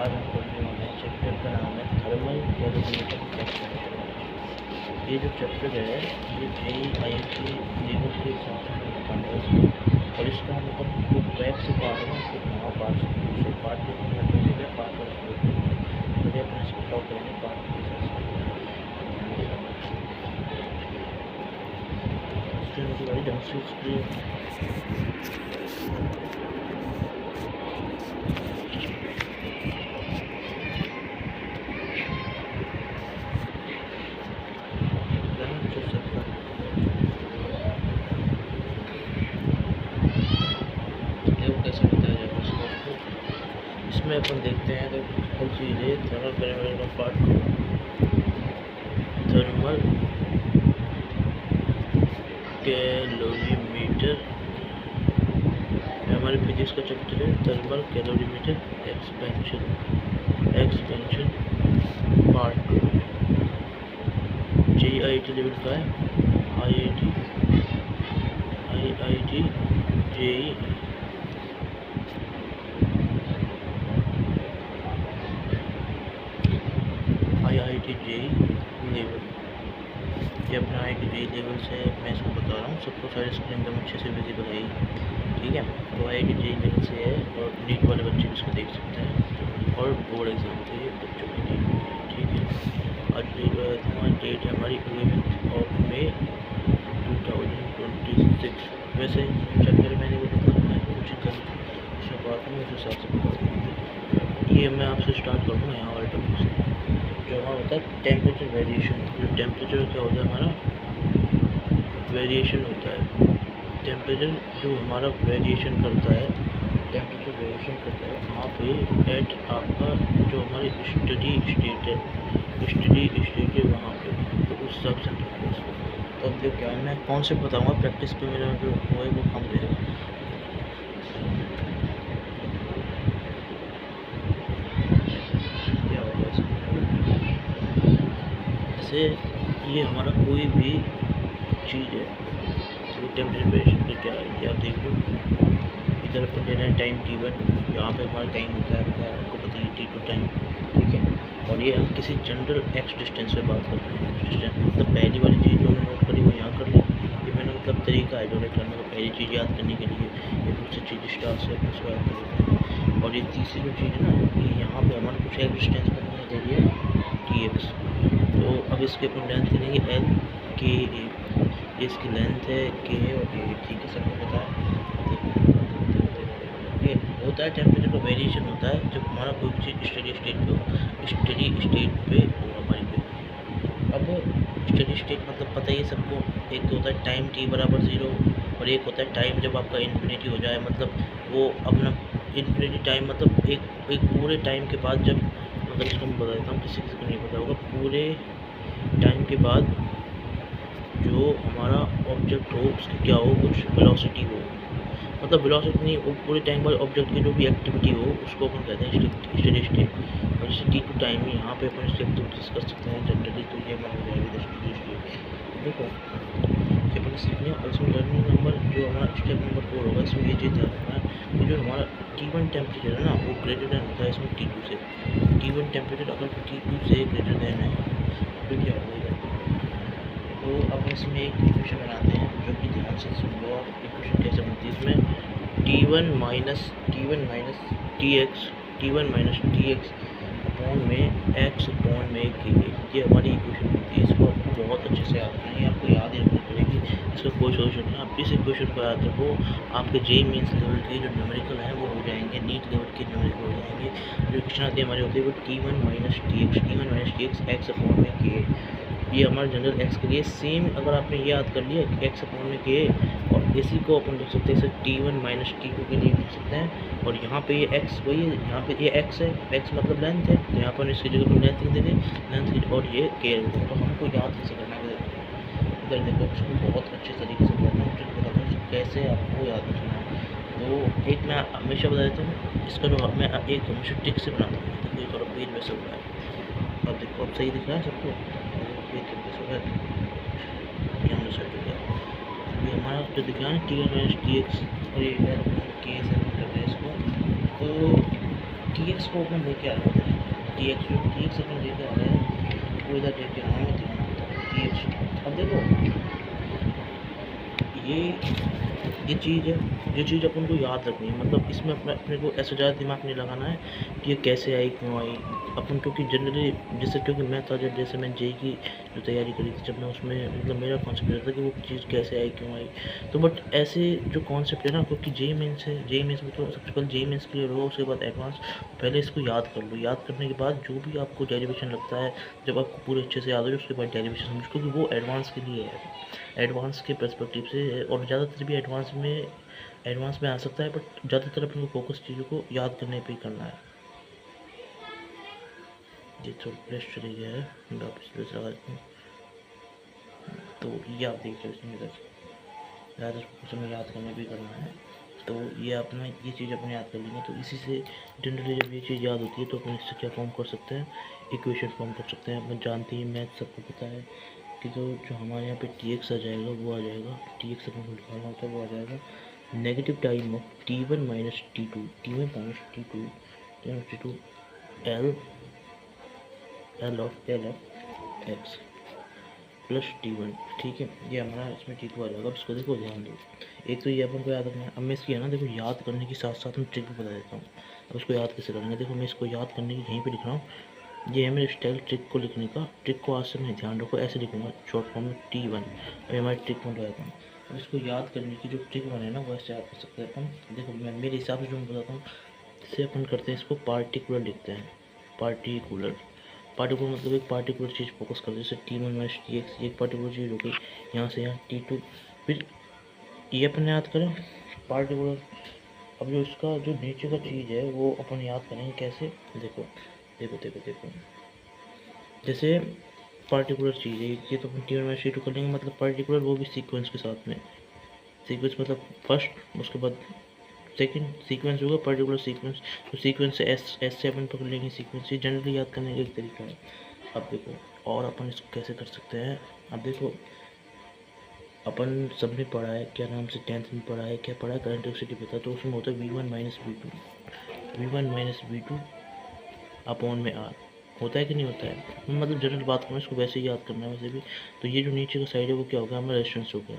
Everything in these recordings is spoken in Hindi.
आज हम पढ़ने वाले हैं चैप्टर का नाम है थर्मल कैलकुलेटर चैप्टर। ये जो चैप्टर है ये JEE लेवल के हिसाब से पढ़ना है और इसका मतलब जो बैक से पार्ट है ना उसको नवा पार्ट दूसरे पार्ट जो लगेगा पार्ट और मुझे अपने इसको टॉप करेंगे पार्ट के हिसाब से बड़ी ढंग से इसकी इसमें अपन देखते हैं तो हर चीज़ है थर्मल कैलकुलेटर का पार्ट थर्मल कैलोरीमीटर हमारे फिजिक्स का चैप्टर है thermal calorimeter expansion part 2 JIT level का है IIT JEE IIT JEE level ये अपना IIT JEE लेवल से मैं इसको बता रहा हूँ सबको सारी स्क्रीन एकदम अच्छे से विजिबल है ठीक है। तो IIT JEE लेवल से है और नीट वाले बच्चे भी इसको देख सकते हैं और बोर्ड एग्ज़ाम के बच्चों के लिए ठीक है। आज हमारी डेट है हमारी 11 मई 2026। वैसे चैप्टर मैंने वो बता कोचिंग कर शुरुआत में उस हिसाब से बता दूँगा। ये मैं आपसे स्टार्ट करूँगा यहाँ वाले टॉपिक से जो हमारा होता है टेम्परेचर वेरिएशन। जो टेम्परेचर क्या होता है हमारा वेरिएशन होता है टेम्परेचर जो हमारा वेरिएशन करता है टेम्परेचर वेरिएशन करता है वहाँ पे एट आपका जो हमारी स्टडी स्टेट है वहाँ पे तो उस हिसाब से तो अब जो क्या है मैं कौन से बताऊँगा प्रैक्टिस पे मेरा जो वो है वो कम रहेगा। क्या होगा जैसे ये हमारा कोई भी चीज़ है तो टेम्परेचर वेरिएशन पे क्या है ये आप देख लो। इधर अपन ले रहे हैं टाइम T1 यहाँ पे हमारा टाइम होता है आपको पता है T2 टाइम ठीक है। और ये हम किसी जनरल एक्स डिस्टेंस पे बात कर रहे हैं डिस्टेंस मतलब पहली वाली चीज़ जो हमने नोट करी वो यहाँ कर ली। ये मैंने मतलब तरीका है जो करने का पहली चीज़ याद करने के लिए ये दूसरी चीज़ स्टार से उसको याद कर लेते हैं। और ये तीसरी जो चीज़ है ना ये यहाँ पे हमारे कुछ एक डिस्टेंस पर दे दिया TX तो अब इसके अपन लेंथ लेंगे L K A इसकी लेंथ है K और A ठीक है सबको पता है। ये होता है टेम्परेचर का वेरिएशन होता है जब हमारा कोई चीज़ स्टडी स्टेट पे हो हमारी पे। अब स्टडी स्टेट मतलब पता ही सबको एक तो होता है टाइम T बराबर 0 और एक होता है टाइम जब आपका इन्फिनिटी हो जाए मतलब वो अपना इन्फिनिटी टाइम मतलब एक पूरे टाइम के बाद जब मतलब इसको मैं बता देता हूँ किसी को नहीं पता होगा पूरे टाइम के बाद जो हमारा ऑब्जेक्ट हो उसकी क्या हो कुछ वेलोसिटी हो मतलब वेलोसिटी नहीं वो पूरे टाइम बाद ऑब्जेक्ट की जो भी एक्टिविटी हो उसको अपन कहते हैं स्टडी स्टेट। और जैसे T2 टाइम है यहाँ पे अपन इसकी एक्टिविटीज कर सकते हैं जनरली तो ये मान जाएगी स्टडी स्टेट देखो अपन सीखने और इसमें लर्निंग नंबर जो हमारा स्टेप नंबर 4 होगा इसमें ये चीज़ ध्यान रखना है कि जो हमारा T1 टेम्परेचर है ना वो ग्रेटर देन होता है इसमें T2 से। T1 टेम्परेचर अगर T2 से ग्रेटर देन है फिर क्या होगा तो अब इसमें एक इक्वेशन बनाते हैं जो कि ध्यान से सुन लो आप इक्वेशन कैसे बनती है इसमें T1 माइनस TX अपॉन में X अपॉन में K ये हमारी इक्वेशन बनती है। इसको आपको बहुत अच्छे से याद रखना है आपको याद ही रखनी पड़ेगी इसका कोई सोल्यूशन नहीं। आप इस इक्वेशन को याद रखो आपके JEE मेंस लेवल के जो न्यूमेरिकल हैं वो हो जाएंगे नीट लेवल के न्यूमेरिकल हो जाएंगे। जो इक्वेशन आती है हमारी होती है वो T1 minus TX X upon में K ये हमारे जनरल एक्स के लिए सेम अगर आपने ये याद कर लिया एक्स अपॉन में के और इसी को अपन लिख सकते हैं T1 माइनस T2 के लिए लिख सकते हैं। और यहाँ पे ये एक्स वही है यहाँ पे ये एक्स है एक्स मतलब लेंथ है तो यहाँ पर इसकी जगह पर लेंथ लिख देंगे लेंथ और ये के तो हमको याद कैसे करना है इधर देखो इसको बहुत अच्छे तरीके से बताता हूँ कैसे आपको याद रखना है। तो एक मैं हमेशा बता देता हूँ इसका जो मैं एक हमेशा ट्रिक से बनाता हूँ देखो थोड़ा पेज वैसे होता है। अब देखो अब सही दिख रहा है सबको कैमरा सेट हो गया ये हमारा जो दिख रहा है T1 माइनस TX और ये K से करते हैं इसको। तो टी एक्स को अपन लेके आ रहे हैं, टी एक्स अपन लेके आ रहे हैं, वो इधर लेके आना है टी एक्स। अब देखो ये चीज़ है, ये चीज़ अपन को याद रखनी है, मतलब इसमें अपने को ऐसा ज़्यादा दिमाग नहीं लगाना है कि ये कैसे आई क्यों आई अपन, क्योंकि जनरली जैसे क्योंकि मैं था जब जैसे मैं जेई की जो तैयारी करी थी, जब मैं उसमें मतलब मेरा कॉन्सेप्ट रहता था कि वो चीज़ कैसे आई क्यों आई। तो बट ऐसे जो कॉन्सेप्ट है ना, क्योंकि जेई मेंस है, जेई मेंस में तो सबसे पहले जेई मेंस क्लियर होगा, उसके बाद एडवांस। पहले इसको याद कर लो, याद करने के बाद जो भी आपको डेरिवेशन लगता है, जब आपको पूरे अच्छे से याद हो जाए उसके बाद डेरिवेशन समझो, क्योंकि वो एडवांस के लिए है, एडवांस के पर्सपेक्टिव से है, और ज़्यादातर भी एडवांस में आ सकता है, बट ज़्यादातर अपने को फोकस चीज़ों को याद करने पे ही करना है। ये थोड़ा प्रेस चली गया है, मैं वापस प्रेस लगा देता हूँ। तो ये आप देख रहे हो, इधर ज़्यादातर फोकस हमें याद करने पे ही करना है। तो ये अपना ये चीज़ अपने याद कर लेंगे, तो इसी से जनरली जब ये चीज़ याद होती है तो अपन इससे क्या फॉर्म कर सकते हैं, इक्वेशन फॉर्म कर सकते हैं। अपन जानते ही मैथ सबको पता है कि जो हमारे यहाँ पे टी एक्स आ जाएगा वो आ जाएगा, टी एक्स अपन को निकालना होता है वो आ जाएगा negative time of T one minus T two, L L of X plus T one. ठीक है, ये हमारा इसमें टी टू आ जाएगा। अब इसको देखो ध्यान दो, एक तो ये अपन को याद रखना है। अब मैं इसकी है ना देखो याद करने के साथ साथ मैं ट्रिक भी बता देता हूँ। अब इसको याद कैसे करेंगे, देखो मैं इसको याद करने की यहीं पे लिख रहा हूँ, ये है मेरे स्टाइल ट्रिक को लिखने का। ट्रिक को आज से मैं ध्यान रखो ऐसे लिखूँगा शॉर्ट फॉर्म में टी वन। अभी हमारी ट्रिक में लगाता हूँ। अब इसको याद करने की जो ट्रिक बने ना वो ऐसे याद कर सकते हैं अपन। देखो मैं मेरे हिसाब से जो मैं बताता हूँ, इससे अपन करते हैं, इसको पार्टिकुलर लिखते हैं, पार्टिकुलर। पार्टिकुलर मतलब एक पार्टिकुलर चीज़ फोकस कर, जैसे T one minus T x एक पार्टिकुलर चीज़ हो गई, यहाँ से यहाँ टी टू। फिर ये अपन याद करें पार्टिकुलर। अब जो इसका जो नीचे का चीज़ है वो अपन याद करेंगे कैसे, देखो देखो देखो देखो, जैसे पार्टिकुलर चीज़ है ये, तो अपन T one minus T two कर लेंगे, मतलब पार्टिकुलर वो भी सीक्वेंस के साथ में। सीक्वेंस मतलब फर्स्ट, उसके बाद सेकंड सीक्वेंस होगा पर्टिकुलर सीक्वेंस। तो सीक्वेंस से एस से अपन पकड़ लेंगे सीक्वेंस, ये जनरली याद करने का एक तरीका है। अब देखो और अपन इसको कैसे कर सकते हैं। अब देखो अपन सबने पढ़ा है, क्या नाम से 10th में पढ़ा है, क्या पढ़ा है, करंट इलेक्ट्रिसिटी पता है, तो उसमें होता है V1 - V2 अपॉन में आर, होता है कि नहीं होता है। मतलब जनरल बात करूँ इसको वैसे ही याद करना है वैसे भी। तो ये जो नीचे का साइड है वो क्या हो गया हमारा रेजिस्टेंस हो गया,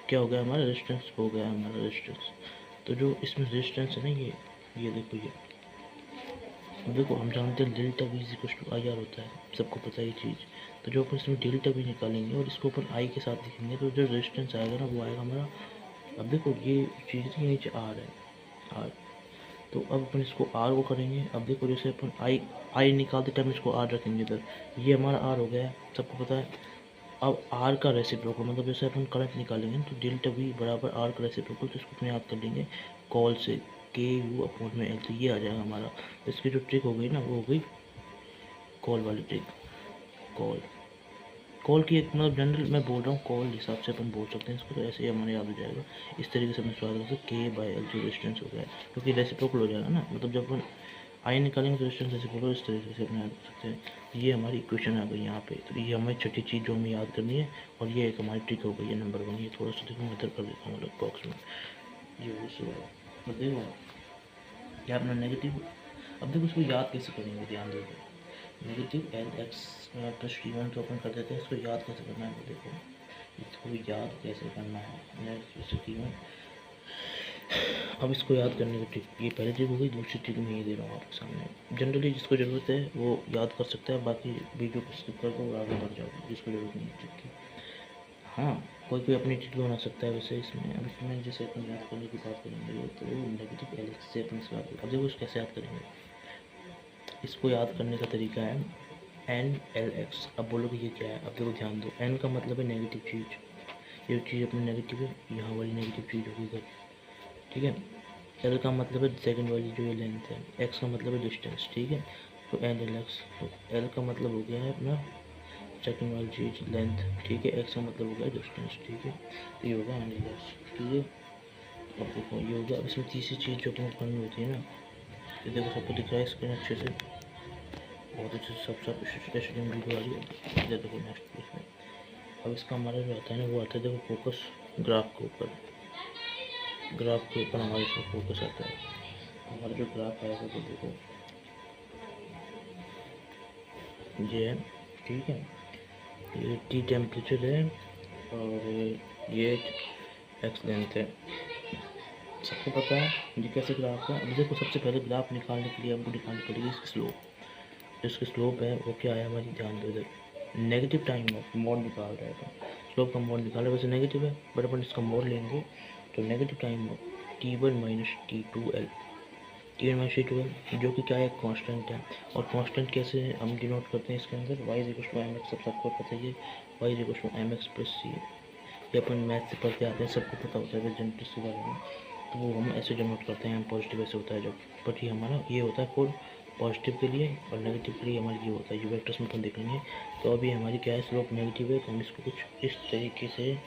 क्या हो गया हमारा रेजिस्टेंस हो गया हमारा रेजिस्टेंस। तो जो इसमें रेजिस्टेंस है ना ये देखो ये, अब देखो हम जानते हैं delta V is equal to I R होता है, सबको पता है ये चीज़। तो जो अपन इसमें डेल्टा वी निकालेंगे और इसको अपन आई के साथ लिखेंगे, तो जो रेजिस्टेंस आएगा ना वो आएगा हमारा। अब देखो ये चीज़ के नीचे आर है, आर। तो अब अपन इसको आर को करेंगे। अब देखो जैसे अपन आई निकालते टाइम इसको आर रखेंगे इधर, ये हमारा आर हो गया है, सबको पता है। अब आर का रेसिप्रोकल मतलब जैसे अपन करंट निकालेंगे तो डेल्टा वी बराबर आर का रेसिप्रोकल, तो इसको अपन याद कर लेंगे कॉल से, के यू अपॉन में एल। तो ये आ जाएगा हमारा। तो इसकी जो ट्रिक हो गई ना वो हो गई कॉल वाली ट्रिक। कॉल कॉल की एक मतलब जनरल मैं बोल रहा हूँ, कॉल हिसाब से अपन बोल सकते हैं इसको, तो ऐसे ही हमारे याद हो जाएगा। इस तरीके से अपन याद रख के बाई एल जो रेजिस्टेंस हो गया, क्योंकि रेसिप्रोकल हो जाएगा ना, मतलब जब अपन आई निकालेंगे तो रेजिस्टेंस रेसिप्रोकल, इस तरीके से अपने याद रख सकते हैं। ये हमारी इक्वेशन आ गई यहाँ पे। तो ये हमारी छठी चीज़ जो हमें याद करनी है, और ये एक हमारी ट्रिक हो गई है नंबर 1। ये थोड़ा सा देखो मैं इधर कर देता हूँ अलग बॉक्स में, ये तो देखो क्या अपना नेगेटिव। अब देखो इसको याद कैसे करेंगे, ध्यान दो, negative L x plus T one तो अपन कर देते हैं, इसको याद कैसे करना है देखो, इसको याद कैसे करना है टी वन। अब इसको याद करने की ट्रिक, ये पहली ट्रिक हो गई, दूसरी ट्रिक मैं ये दे रहा हूँ आपके सामने। जनरली जिसको ज़रूरत है वो याद कर सकता है, बाकी वीडियो को स्किप कर दो और आगे बढ़ जाओ जिसको ज़रूरत नहीं है ट्रिक की। हाँ कोई अपनी ट्रिक बना सकता है वैसे इसमें। अब इसमें जैसे अपन याद करने की बात करेंगे तो नेगेटिव एल एक्स से अपन इसको याद, अब देखो कैसे याद करेंगे। इसको याद करने का तरीका है एन एल एक्स। अब बोलोगे ये क्या है, अब देखो ध्यान दो, एन का मतलब है नेगेटिव चीज़, ये चीज़ अपनी नेगेटिव है, यहाँ वाली नेगेटिव चीज़ होगी इधर, ठीक है। एल का मतलब है सेकंड वाली जो ये लेंथ है, एक्स का मतलब है डिस्टेंस, ठीक है। तो एन एल एक्स, तो एल का मतलब हो गया है अपना सेकंड वाली चीज़ लेंथ, ठीक है। एक्स का मतलब हो गया डिस्टेंस, ठीक है। तो ये होगा एन एल एक्स, ठीक है। अब देखो ये हो गया। अब इसमें तीसरी चीज़ जो अपने करनी होती है ना, ये देखो सबको दिख रहा है स्क्रीन अच्छे से, बहुत अच्छे से सब स्टूडेंट वीडियो आ रही है। इधर देखो नेक्स्ट इसमें, अब इसका हमारा जो आता है ना वो आता है देखो फोकस ग्राफ के ऊपर, ग्राफ के ऊपर हमारे इसमें फोकस आता है। हमारा जो ग्राफ आएगा वो देखो ये है, ठीक है। ये टी टेम्परेचर है और ये एक्स लेंथ है, सबको पता है ये कैसे ग्राफ है। अब देखो सबसे पहले ग्राफ निकालने के लिए हमको निकालनी पड़ेगी इसकी स्लोप। जो इसकी स्लोप है वो क्या है हमारी, ध्यान दो इधर, नेगेटिव टाइम ऑफ मोड निकाल रहा है, तो स्लोप का मोड निकाल रहा है, वैसे नेगेटिव है बट अपन इसका मोड लेंगे तो negative time of T1 minus T2L, T1 minus T2L जो कि क्या है, कांस्टेंट है। और कांस्टेंट कैसे हम डिनोट करते हैं इसके अंदर, y is equal to M X, सबको पता है, y is equal to M X plus C. ये अपन मैथ से पढ़ते आते हैं, सबको पता होता है जनरेटर के बारे में, तो वो हम ऐसे डिनोट करते हैं, पॉजिटिव ऐसे होता है जब, बट ये हमारा ये होता है फॉर पॉजिटिव के लिए, और नेगेटिव के लिए हमारी ये होता है, ये वेक्टर्स में अपन देख लेंगे। तो अभी हमारी क्या है, स्लोप नेगेटिव है, तो हम इसको कुछ इस तरीके से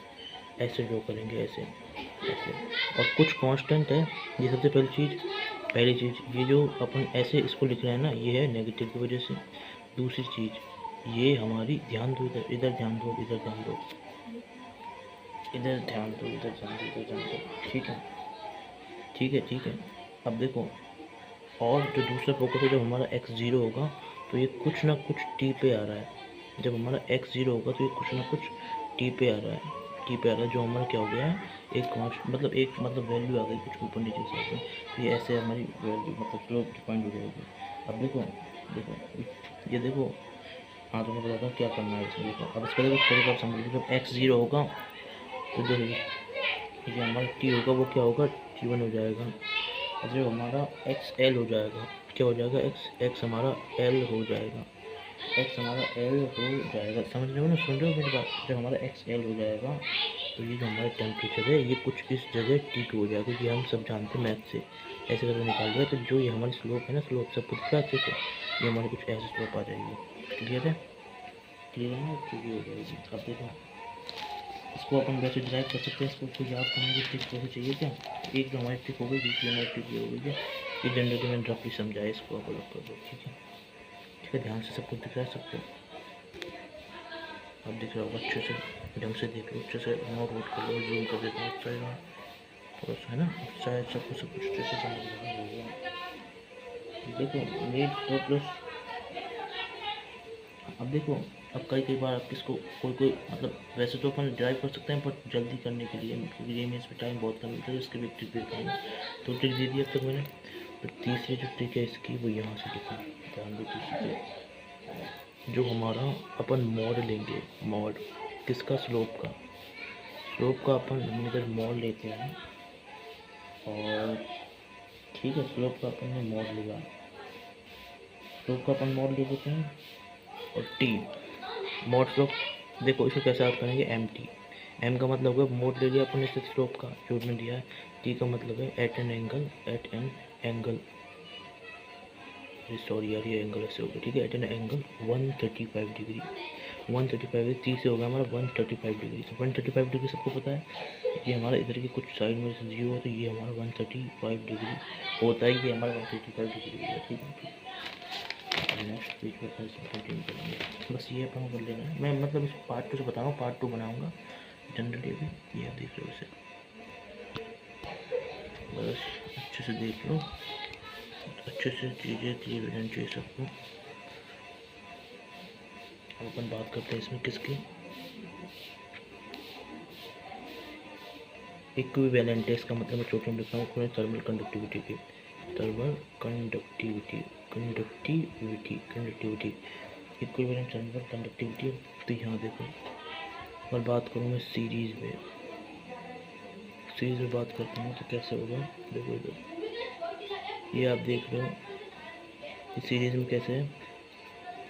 ऐसे ड्रॉ करेंगे, ऐसे ऐसे। और कुछ कांस्टेंट है, ये सबसे पहली चीज़ ये जो अपन ऐसे इसको लिख रहे हैं ना, ये है नेगेटिव की वजह से। दूसरी चीज़ ये हमारी, ध्यान दो इधर, इधर ध्यान दो, इधर ध्यान दो, इधर ध्यान दो, इधर ध्यान दो, इधर ध्यान दो, ठीक है, ठीक है, ठीक है। अब देखो, और जो दूसरा फोकस है, जब हमारा x ज़ीरो होगा तो ये कुछ ना कुछ t पे आ रहा है। जब हमारा x ज़ीरो होगा तो ये कुछ ना कुछ t पे आ रहा है, t पे आ रहा है, जो हमारा क्या हो गया है, एक कॉन्स्ट मतलब वैल्यू आ गई कुछ ऊपर नीचे के साथ में, ये ऐसे हमारी वैल्यू मतलब स्लोप डिफाइंड हो जाएगी। अब देखो देखो ये देखो, हाँ तो मैं बताता हूँ क्या करना है इसमें। देखो अब इसका देखो तरीका समझ लो, जब x ज़ीरो होगा तो जो ये हमारा t होगा वो क्या होगा, T1 हो जाएगा। जो हमारा XL हो जाएगा, क्या हो जाएगा, x हमारा L हो जाएगा, x हमारा L हो जाएगा, समझ रहे हो ना, सुन रहे हो मेरी बात। जब हमारा XL हो जाएगा तो ये जो हमारा टेम्परेचर है ये कुछ इस जगह T2 हो जाएगा, ये हम सब जानते हैं मैथ से, ऐसे करके निकाल दिया। तो जो ये हमारी स्लोप है ना, स्लोप सब कुछ क्या अच्छे से, ये हमारी कुछ ऐसे स्लोप आ जाएगी, क्लियर है, क्लियर है ना, क्लियर हो जाएगी। अब देखो इसको अपन वैसे ड्राइव कर सकते हैं, इसको कोई याद करने की ट्रिक वैसे चाहिए क्या, एक जो हमारी ट्रिक हो गई, दूसरी हमारी ट्रिक ये हो गई है, ये जनरेटर मैंने रफली समझाया, इसको आप अलग कर दो, ठीक है, ठीक है, ध्यान से सबको दिख रहा है सबको, अब दिख रहा होगा अच्छे से, ढंग से देख लो, अच्छे से नोट वोट कर लो, जूम कर देता हूँ अच्छा थोड़ा सा, है ना, शायद सबको सब कुछ अच्छे से समझ रहा होगा। देखो नीट तो प्लस, अब देखो, अब कई बार आप किसको कोई मतलब वैसे तो अपन ड्राइव कर सकते हैं, पर जल्दी करने के लिए, क्योंकि ये में इसमें टाइम बहुत कम मिलता है, इसके भी ट्रिक देता हूँ, तो ट्रिक दे दी अब तक मैंने। पर तीसरी जो ट्रिक है इसकी वो यहाँ से लिखो, ध्यान दो, तीसरी जो हमारा अपन मॉड लेंगे, मॉड किसका, स्लोप का, स्लोप का अपन हम इधर मॉड लेते हैं, और ठीक है, स्लोप का अपन ने मॉड लिया, स्लोप का अपन मॉड ले लेते हैं, और टी मोड स्लोप, देखो इसको कैसे आप करेंगे, एम का मतलब है मोड ले लिया अपन ने स्लोप का जो उसने दिया है, टी का मतलब है एट एन एंगल, सॉरी यार ये एंगल ऐसे हो गया, ठीक है, at an angle 135 degree, 135 degree, T से होगा हमारा 135 डिग्री, तो 135 डिग्री सबको पता है, ये हमारा इधर की कुछ साइड में से जीरो है, तो ये हमारा 135 डिग्री होता है, ये हमारा 135 डिग्री है, ठीक है। नेक्स्ट पेज पर कंटिन्यू करेंगे, बस ये अपन कर लेना है, मैं मतलब इस पार्ट 2 से बता रहा हूँ, पार्ट 2 बनाऊँगा जनरली अभी, ये आप देख लो इसे, बस अच्छे से देख लो, अच्छे से चीज़ें क्लियर हो जानी चाहिए सबको। अब अपन बात करते हैं इसमें किसकी, इक्विवेलेंट, इसका मतलब मैं छोटे में लिख रहा हूँ थर्मल कंडक्टिविटी की, thermal conductivity equivalent thermal conductivity. तो यहाँ देखो, और बात करूँ मैं सीरीज़ में बात करता हूँ तो कैसे होगा, देखो इधर ये आप देख रहे हो, इस सीरीज़ में कैसे है,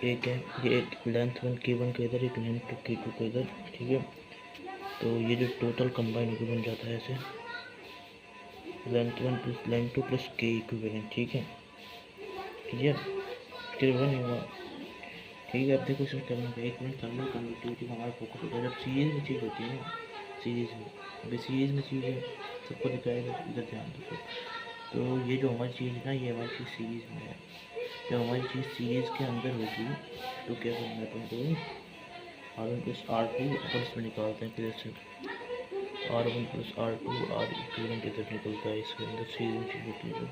एक है ये, एक लेंथ 1 K1 का इधर, एक लेंथ 2 K2 का इधर, ठीक है, तो ये जो टोटल कंबाइन होकर बन जाता है ऐसे, length 1 plus length 2 plus K equivalent, ठीक है, क्लियर, क्लियर हुआ नहीं हुआ, ठीक है। अब देखो इसमें करना है, एक मिनट, थर्मल कंडक्टिविटी का हमारा फोकस होता है जब सीरीज में चीज़ होती है ना, सीरीज में, अभी सीरीज में चीज़ है सबको दिखाएगा, इधर ध्यान दो, तो ये जो हमारी चीज़ है ना, ये हमारी चीज़ सीरीज़ में है, जब हमारी चीज़ सीरीज़ के अंदर होगी तो क्या करना है अपन को, R1 प्लस R2 अपन इसमें निकालते हैं, फिर से R1 plus R2 R equivalent इधर निकलता है इसके अंदर, सीरीज में चीज़ होती है जो,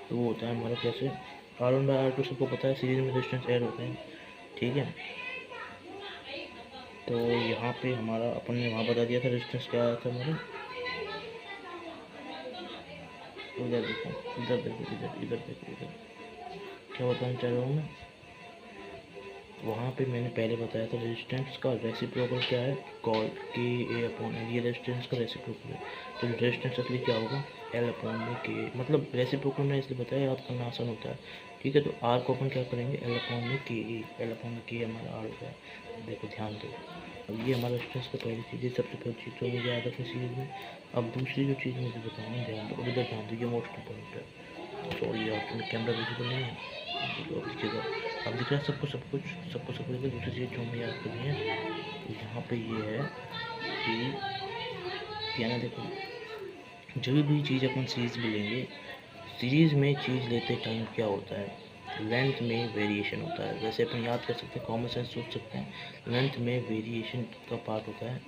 तो वो होता है हमारा कैसे R1/R2 सबको पता है सीरीज में रेजिस्टेंस ऐड होते हैं, ठीक है। तो यहाँ पे हमारा अपन ने वहाँ बता दिया था रेजिस्टेंस क्या आया था हमारा, उधर देखो, इधर देखो, इधर देखो, इधर क्या बताना चाह रहा हूँ मैं। वहाँ पे मैंने पहले बताया था रेजिस्टेंस का रेसिप्रोकल क्या है, कॉल K/A/L, ये रेजिस्टेंस का रेसिप्रोकल है। तो रेजिस्टेंस असली क्या होगा, L/K, मतलब रेसिप्रोकल में इसलिए बताया, याद करना आसान होता है, ठीक है। तो R को अपन क्या करेंगे, L/K, L/K हमारा R हो गया। देखो ध्यान दो, अब ये हमारा रेजिस्टेंस का पहली चीज़ है, सबसे पहली चीज़ तो मुझे याद रखनी सीरीज में। अब दूसरी जो चीज़ मुझे बताऊँगा, ध्यान दो, इधर ध्यान दो, ये मोस्ट इम्पोर्टेंट है। सॉरी यार, तुम्हें कैमरा विजिबल नहीं है, देखिएगा अब दिख रहा है सबको, सब कुछ दूसरी चीज़ जो हमें याद करनी है, तो यहाँ पे ये है कि क्या ना, देखो जब भी चीज़ अपन सीरीज में लेंगे, सीरीज में चीज़ लेते टाइम क्या होता है, लेंथ में वेरिएशन होता है। वैसे अपन याद कर सकते हैं, कॉमन सेंस सोच सकते हैं, लेंथ में वेरिएशन का पार्ट होता है।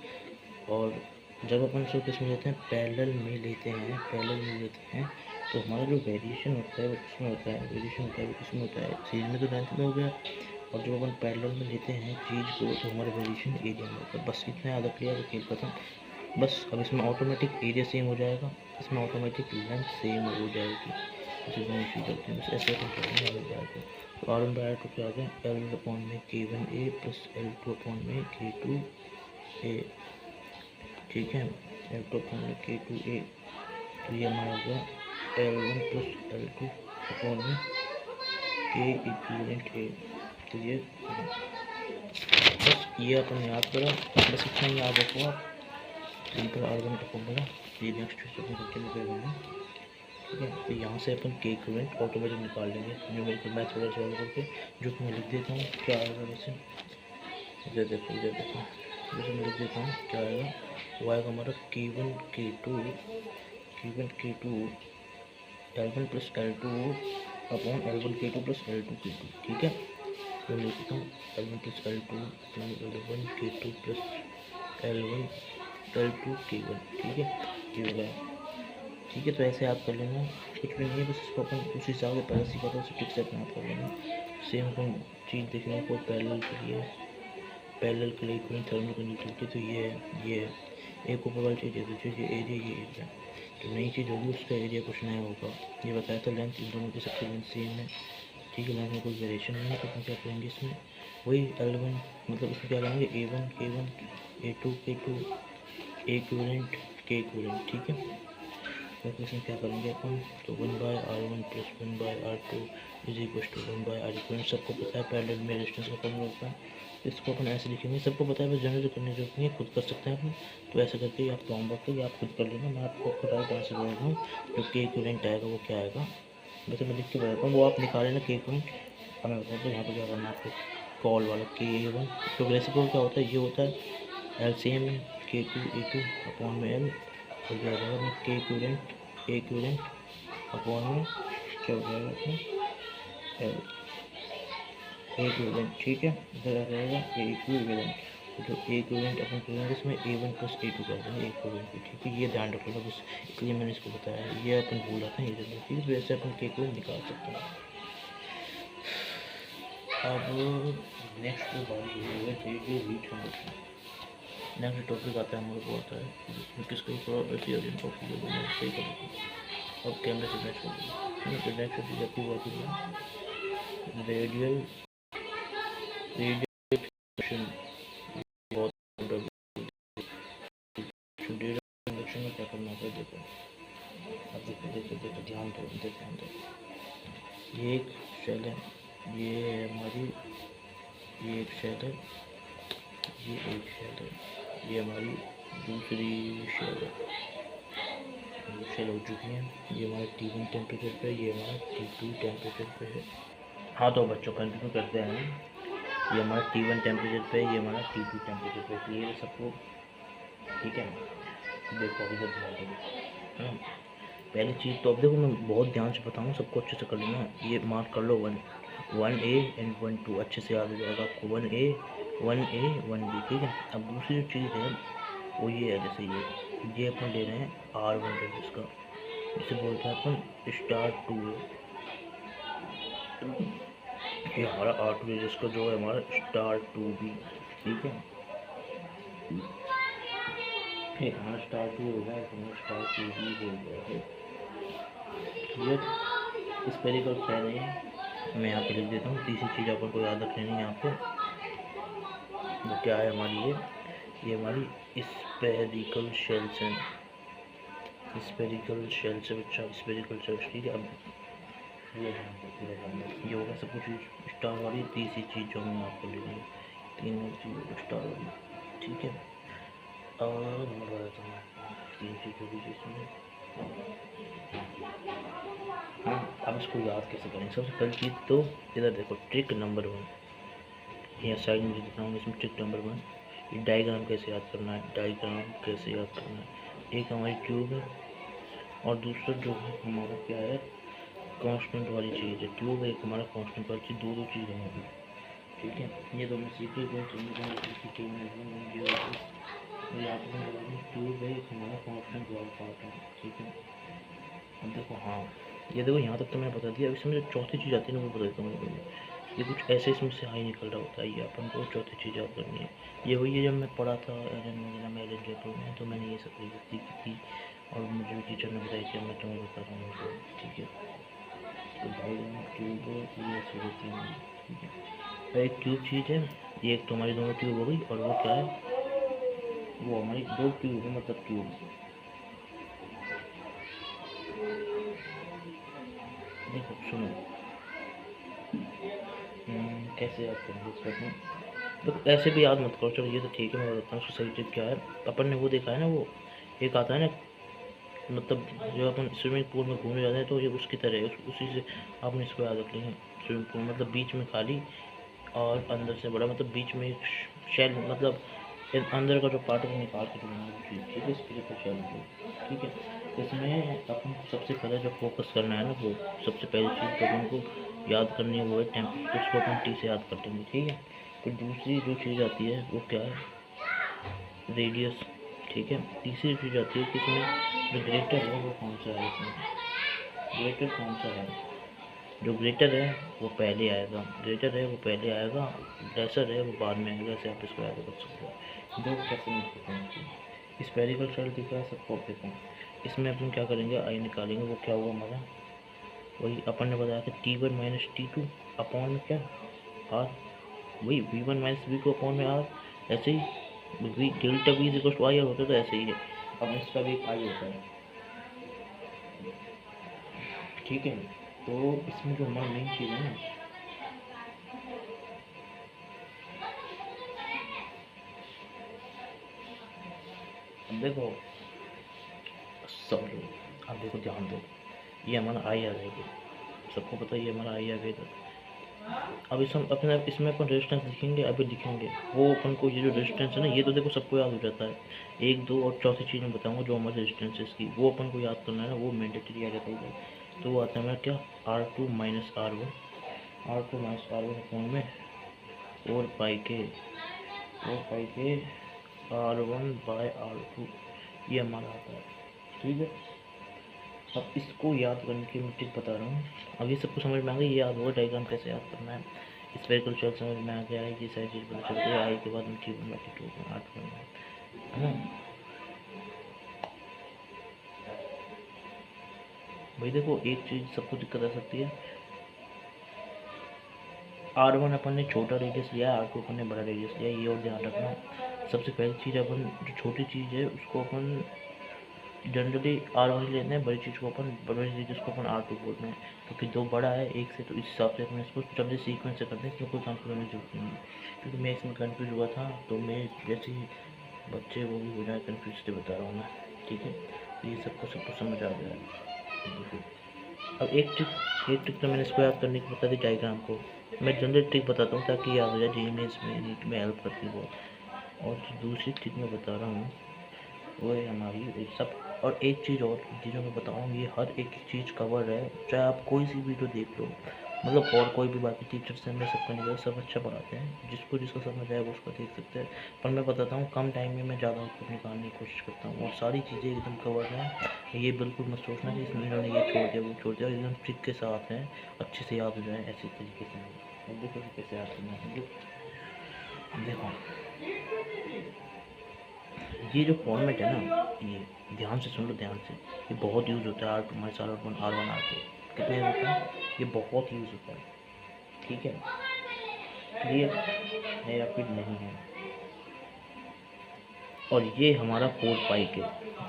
और जब अपन इसको किस में लेते हैं, पैरेलल में लेते हैं, तो हमारा जो वेरिएशन होता है वो किसमें होता है, वो किसमें होता है, सीरीज में तो लेंथ में हो गया। और जब अपन पैरेलल में लेते हैं चीज़ को, तो हमारा वेरिएशन एरिया में होता है। बस इतना याद रखिएगा तो खेल खत्म। बस अब इसमें ऑटोमेटिक एरिया सेम हो जाएगा, इसमें ऑटोमेटिक लेंथ सेम हो जाएगी, ऐसे दोनों चीज़ होती है, बस ऐसे अपन करेंगे आगे जाके। तो R1/R2 क्या आ गया, L/K1A प्लस L2/K2A, ठीक है, L2/K2A। तो ये हमारा हो गया L1 plus L2/K equivalent A। तो ये बस ये अपन याद करा, बस इतना ही याद रखो आप, सिंपल R1 का फॉर्मूला। ये नेक्स्ट अपन करके निकलेगा, ठीक है। तो यहाँ से अपन K इक्विवेलेंट ऑटोमेटिक निकाल लेंगे, न्यूमेरिकल मैथ्स वगैरह सॉल्व करके, जो कि मैं लिख देता हूँ क्या आएगा। वैसे इधर देखो, जैसे मैं लिख देता हूँ क्या आएगा, वो आएगा हमारा K1 K2 L1 plus L2 upon L1K2 plus L2K2, ठीक है। तो लिख देता हूँ L1 plus L2 upon L1K2 plus L2K1, ठीक है, ये हो गया, ठीक है। तो ऐसे आप कर लेना, कुछ भी नहीं है, बस इसको अपन उस हिसाब से पहले सीखा था, उसी टिक से अपना आप कर लेना। सेम अपन चीज़ देखने को पैरेलल के लिए इक्वल थर्मल कंडक्टिविटी, तो ये है एक ऊपर वाली चीज़ है, दूसरी चीज़ एरिया, ये एरिया। तो नई चीज़ होगी, उसका एरिया कुछ नया होगा। ये बताया था लेंथ इन दोनों की सबकी लेंथ सेम है, ठीक है, लेंथ में कोई वेरिएशन नहीं है। तो अपन क्या करेंगे इसमें, वही L1, मतलब इसमें क्या करेंगे A1 K1 A2 K2 A equivalent K equivalent, ठीक है। तो इसमें क्या करेंगे अपन, तो 1/R1 plus 1/R2 is equal to 1/R equivalent. सबको पता है पैरेलल में रेजिस्टेंस का फॉर्मूला होता है, इसको अपन ऐसे लिखेंगे, सबको पता है, बस जनरल करने की जरूरत नहीं है, खुद कर सकते हैं अपन। तो ऐसे करके आप होमवर्क है, आप खुद कर लेना, मैं आपको राइट आंसर बोल रहा हूँ। जो K इक्विवेलेंट आएगा वो क्या आएगा, वैसे मैं लिख के बताता हूँ, वो आप निकाल लेना K इक्विवेलेंट। अब मैं बताता हूँ यहाँ पर क्या करना है आपको, कॉल वाला K1, तो रेसिप्रोकल क्या होता है, ये होता है LCM K2A2 अपॉन में L, और क्या हो जाएगा K इक्विवेलेंट अपॉन में क्या हो जाएगा अपना L A इक्विवेलेंट, ठीक है। इधर आ जाएगा A इक्विवेलेंट, तो A इक्विवेलेंट अपन करेंगे इसमें A1 प्लस A2 कर देंगे A इक्विवेलेंट, ठीक है। ये ध्यान रखिएगा, बस इसलिए मैंने इसको बताया, ये अपन भूल रहा था ये जगह, ठीक है। तो ऐसे अपन K इक्विवेलेंट निकाल सकते हैं। अब नेक्स्ट बारी है हीट कंडक्शन। नेक्स्ट टॉपिक आता है हमारे को, आता है जिसमें किसका थोड़ा अर्जेंट टॉपिक है, मैं सही कर देता हूँ। अब कैमरे से मैच कर दूँगा, तो नेक्स्ट टॉपिक आपकी बात है रेडियल कंडक्शन। बहुत कंडक्शन में क्या करना होता है, देखो अब देखो ध्यान दो, ये एक शेल है, ये है हमारी, ये एक शेल है, ये एक शेल है, ये हमारी दूसरी शेल है, शेल हो चुकी है। ये हमारा T1 टेम्परेचर पे, ये हमारा T2 टेम्परेचर पे है। हाँ तो बच्चों कंटिन्यू करते हैं, ये हमारा T1 टेम्परेचर पे, ये हमारा T2 टेम्परेचर पे, क्लियर है सबको, ठीक है। देखो अभी तक ध्यान दो, है ना। पहली चीज़ तो अब देखो, मैं बहुत ध्यान से बताऊँ, सबको अच्छे से कर लेना, ये मार्क कर लो 1A एंड 1 अच्छे से याद हो जाएगा आपको, 1A 1B, ठीक है। अब दूसरी जो चीज़ है वो ये है, जैसे ये अपन ले रहे हैं R1 इसका, इसे बोलते हैं अपन स्टार 2 है, ये हमारा R2 है, जिसका जो है हमारा स्टार 2B, ठीक है। एक हमारा स्टार 2 हो गया, एक हमारा स्टार 2B हो गया है। क्लियर। स्पेरिकल फैन है, मैं यहाँ पे लिख देता हूँ। तीसरी चीज़ अपन को याद रखनी है यहाँ पे, वो क्या है हमारी, ये हमारी स्पेरिकल शेल्स हैं। स्पेरिकल शेल्स है बच्चा, स्पेरिकल शेल्स, ठीक है। अब ये होगा सब कुछ स्टार वाली। तीसरी चीज़ जो मैं आपको लेनी है, तीनों चीज़ स्टार वाली, ठीक है। और मैं बताता हूँ तीन चीज़ होगी जिसमें अब इसको याद कैसे करेंगे। सबसे पहली चीज़ तो इधर देखो, ट्रिक नंबर 1, यहाँ साइड में दिख रहा हूँ, इसमें ट्रिक नंबर 1, ये डायग्राम कैसे याद करना है। डायग्राम कैसे याद करना है, एक हमारी ट्यूब है और दूसरा जो हमारा क्या है, कांस्टेंट वाली चीज़ है। ट्यूब एक हमारा कांस्टेंट वाली चीज़, दो चीज़ें हैं, ठीक है। ये दोनों सीखे गए, ट्यूब है एक हमारा कांस्टेंट वाला पार्ट है, ठीक है। अब देखो, हाँ ये देखो, यहाँ तक तो मैंने बता दिया। अब इसमें जो चौथी चीज़ आती है ना, वो बता देता हूँ। ये कुछ ऐसे इसमें से हाई निकल रहा होता है, ये अपन को चौथी चीज़ याद करनी है। ये वही है, जब मैं पढ़ा था एलन वगैरह में, एलन जयपुर में, तो मैंने ये सब चीज़ें सीखी थी और मुझे टीचर ने बताई थी। मैं तुम्हें बता रहा हूँ, ठीक है। तो डायग्राम ट्यूब ये ऐसे होती है, ठीक है। एक ट्यूब चीज़ है, ये एक तो हमारी दोनों ट्यूब हो गई, और वो क्या है, वो हमारी दो ट्यूब है, मतलब ट्यूब। देखो सुनो, कैसे याद करेंगे इसको। तो ऐसे भी याद मत करो, चलो ये तो ठीक है, मैं बताता हूँ उसको सही चीज़ क्या है। अपन ने वो देखा है ना, वो एक आता है ना, मतलब जब अपन स्विमिंग पूल में घूमने जाते हैं तो ये उसकी तरह है, उसी से आपने इसको याद रख लिया। स्विमिंग पूल मतलब बीच में खाली और अंदर से बड़ा, मतलब बीच में एक शेल, मतलब अंदर का जो पार्ट है वो निकाल के बनाना चीज़, ठीक है। इसके लिए शेल, ठीक है। तो इसमें अपन को सबसे पहले जो फोकस करना है ना, वो सबसे पहली चीज़ जो अपन को याद करनी है वो है टेम्परेचर। उसको अपन T से याद कर लेंगे, ठीक है। फिर दूसरी जो चीज़ आती है वो क्या है, रेडियस, ठीक है। तीसरी चीज़ आती है कि इसमें जो ग्रेटर है वो कौन सा है, इसमें ग्रेटर कौन सा है। जो ग्रेटर है वो पहले आएगा, ग्रेटर है वो पहले आएगा, लेसर है वो बाद में आएगा। ऐसे आप इसको याद कर सकते हो। दो कैसे निकलते हैं, स्पेरिकल शेल दिख रहा है सबको, देखो इसमें अपन क्या करेंगे, आई निकालेंगे, वो क्या हुआ हमारा, वही अपन ने बताया था T1 माइनस T2 अपॉन में क्या, आर, वही V1 माइनस V2 अपॉन में आर। ऐसे ही V delta V equal to I R होता है, तो ऐसे ही है। अब इसका भी एक आई होता है, ठीक है। तो इसमें जो हमारा मेन चीज़ है ना, अब देखो सब लोग, अब देखो ध्यान दो, ये हमारा आई आ जाएगा, सबको पता है ये हमारा आई आ गया। अब इस हम अपने इसमें अपन रेजिस्टेंस लिखेंगे, अभी लिखेंगे वो अपन को, ये जो रेजिस्टेंस है ना, ये तो देखो सबको याद हो जाता है। एक दो और चौथी चीज़ मैं बताऊंगा जो हमारी रेजिस्टेंस है इसकी, वो अपन को याद करना है ना, वो मैंडेटरी आ जाता है। तो वो आता है मेरा क्या, R2 minus R1, R2 minus R1 upon में 4 पाई के R1 बाय R2, ये हमारा आता है, ठीक है। अब इसको याद करने की मैं ट्रिक बता रहा हूँ। अब ये सबको समझ में आ गई, ये याद होगा डायग्राम कैसे याद करना है। स्पेरिकल शेल समझ में आ गया है, ये सारी चीज़ पता चल गई। आई के बाद हम T1 बाई T2 8 है ना। भाई देखो एक चीज़ सबको दिक्कत आ सकती है, R1 अपन ने छोटा रेडियस लिया है, R2 अपन ने बड़ा रेडियस लिया है, ये और ध्यान रखना। सबसे पहली चीज़, अपन जो छोटी चीज़ है उसको अपन जनरली R1 लेते हैं, बड़ी चीज़ को अपन, बड़ी चीज़ को अपन R2 बोलते हैं, क्योंकि दो बड़ा है एक से, तो इस हिसाब से अपन इसको जल्दी सीक्वेंस से करते हैं, इसमें कोई कंफ्यूजन की जरूरत नहीं है। क्योंकि मैं इसमें कन्फ्यूज हुआ था, तो मैं जैसे ही बच्चे वो भी हो जाए कन्फ्यूज से बता रहा हूँ मैं, ठीक है। तो ये सबको समझ आ गया है। अब एक ट्रिक तो मैंने इसको याद करने की बता दी, डायग्राम को। मैं जनरल ट्रिक बताता हूँ ताकि याद हो जाए, जी में इसमें नीट में हेल्प करती है बहुत। और जो दूसरी ट्रिक मैं बता रहा हूँ वो है हमारी सब। और एक चीज़ और जो मैं बताऊँ, ये हर एक चीज़ कवर है, चाहे आप कोई सी वीडियो देख लो, मतलब और कोई भी बाकी टीचर्स हैं मैं सबका नहीं सब अच्छा पढ़ाते हैं, जिसको जिसको समझ आए वो उसको देख सकते हैं। पर मैं बताता हूँ कम टाइम में मैं ज़्यादा आउटपुट निकालने की कोशिश करता हूँ और सारी चीज़ें एकदम कवर हैं। ये बिल्कुल मत सोचना कि इसमें इन्होंने ये छोड़ दिया वो छोड़ दिया, एकदम ट्रिक के साथ हैं, अच्छे से याद हो जाए ऐसे तरीके से हैं। अब देखो कि कैसे याद करना है। देखो ये जो फॉर्मेट है ना, ये ध्यान से सुन लो ध्यान से, ये बहुत यूज़ होता है R2 R1 R1 R2 कितने यूज़ होता है, ये बहुत यूज़ होता है। ठीक है, क्लियर है या फिर नहीं है। और ये हमारा 4 पाई के,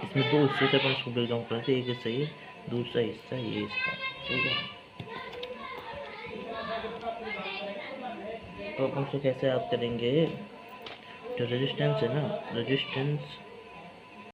इसमें दो हिस्से से अपन इसको ब्रेक डाउन करते हैं, एक हिस्सा ये, दूसरा हिस्सा ये इसका। ठीक है, तो अपन उसको कैसे याद करेंगे, जो रेजिस्टेंस है ना, रेजिस्टेंस